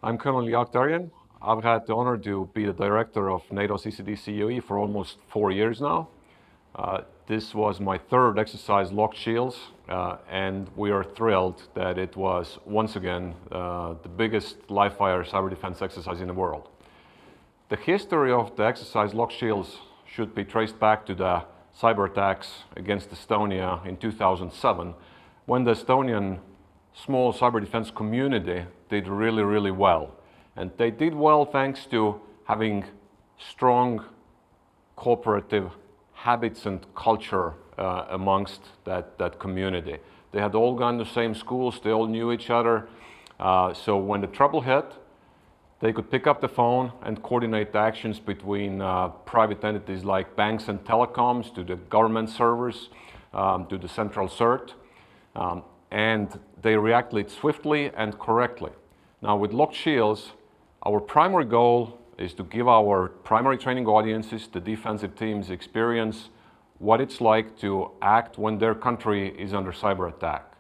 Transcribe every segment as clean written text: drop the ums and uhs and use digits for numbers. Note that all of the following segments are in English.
I'm Colonel Jaak Tarien. I've had the honor to be the director of NATO CCD CUE for almost 4 years now. This was my third exercise, Locked Shields, and we are thrilled that it was once again the biggest live-fire cyber defense exercise in the world. The history of the exercise Locked Shields should be traced back to the cyber attacks against Estonia in 2007, when the Estonian small cyber defense community did really well. And they did well thanks to having strong cooperative habits and culture amongst that community. They had all gone to the same schools, they all knew each other. So when the trouble hit, they could pick up the phone and coordinate actions between private entities like banks and telecoms to the government servers, to the central CERT. And they reacted swiftly and correctly. Now with Locked Shields, our primary goal is to give our primary training audiences, the defensive teams, experience what it's like to act when their country is under cyber attack.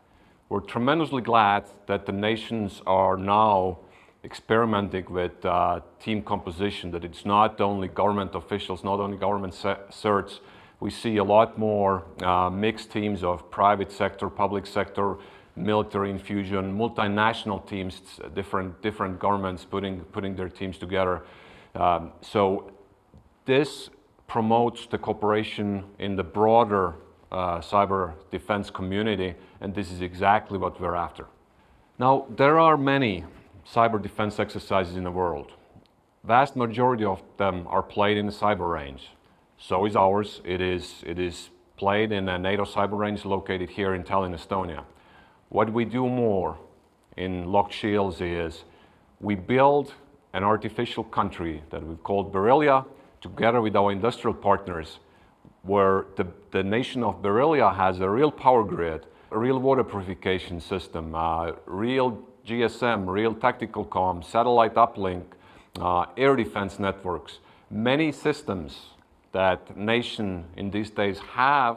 We're tremendously glad that the nations are now experimenting with team composition, that it's not only government officials, not only government certs. We see a lot more mixed teams of private sector, public sector, military infusion, multinational teams, different governments putting their teams together. So this promotes the cooperation in the broader cyber defense community, and this is exactly what we're after. Now, there are many cyber defense exercises in the world. Vast majority of them are played in the cyber range. So is ours. It is played in a NATO cyber range located here in Tallinn, Estonia. What we do more in Locked Shields is we build an artificial country that we've called Berelia, together with our industrial partners, where the nation of Berelia has a real power grid, a real water purification system, real GSM, real tactical comm, satellite uplink, air defense networks, many systems that nation in these days have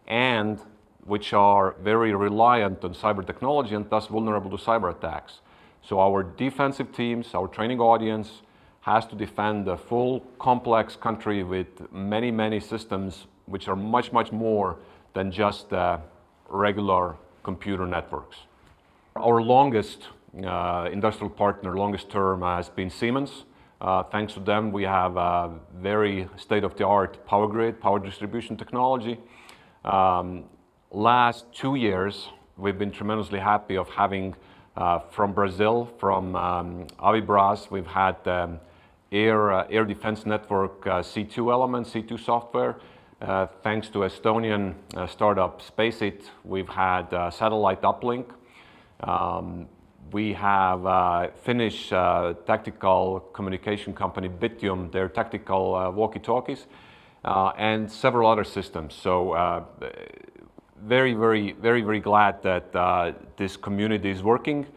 and which are very reliant on cyber technology and thus vulnerable to cyber attacks. So our defensive teams, our training audience has to defend a full complex country with many systems which are much more than just regular computer networks. Our longest industrial partner, longest term, has been Siemens. Thanks to them, we have a very state-of-the-art power grid, power distribution technology. Last 2 years, we've been tremendously happy of having from Brazil, from Avibras, we've had air defense network C2 element, C2 software. Thanks to Estonian startup SpaceIt, we've had satellite uplink. We have Finnish tactical communication company Bittium, their tactical walkie-talkies, and several other systems. So very glad that this community is working.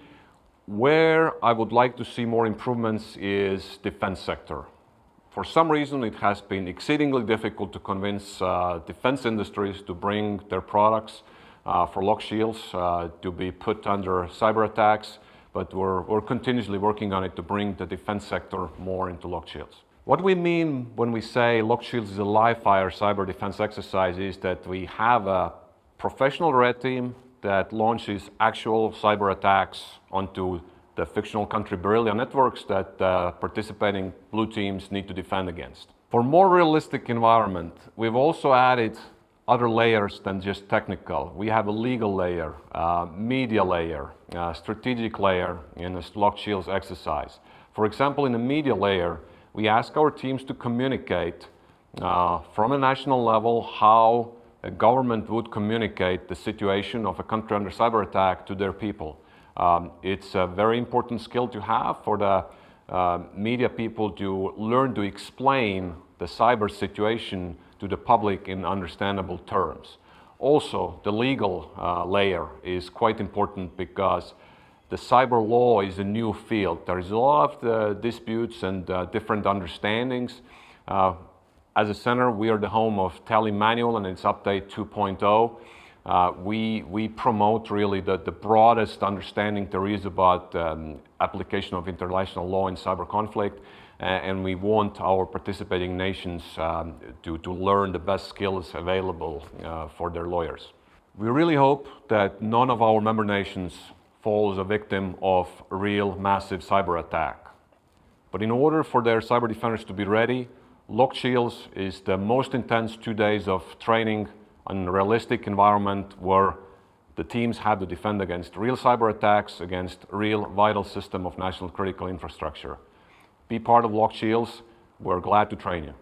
Where I would like to see more improvements is defense sector. For some reason, it has been exceedingly difficult to convince defense industries to bring their products for Locked Shields to be put under cyber attacks, but we're continuously working on it to bring the defense sector more into Locked Shields. What we mean when we say Locked Shields is a live-fire cyber defense exercise is that we have a professional red team that launches actual cyber attacks onto the fictional country Berelia networks that participating blue teams need to defend against. For more realistic environment, we've also added other layers than just technical. We have a legal layer, media layer, strategic layer in this Locked Shields exercise. For example, in the media layer, we ask our teams to communicate from a national level how a government would communicate the situation of a country under cyber attack to their people. It's a very important skill to have for the media people to learn to explain the cyber situation to the public in understandable terms. Also, the legal layer is quite important because the cyber law is a new field. There is a lot of disputes and different understandings. As a center, we are the home of Tally Manual and its update 2.0. We promote really the broadest understanding there is about application of international law in cyber conflict, and we want our participating nations to learn the best skills available for their lawyers. We really hope that none of our member nations falls a victim of a real massive cyber attack. But in order for their cyber defenders to be ready, Locked Shields is the most intense 2 days of training in a realistic environment where the teams have to defend against real cyber attacks, against real vital system of national critical infrastructure. Be part of Locked Shields. We're glad to train you.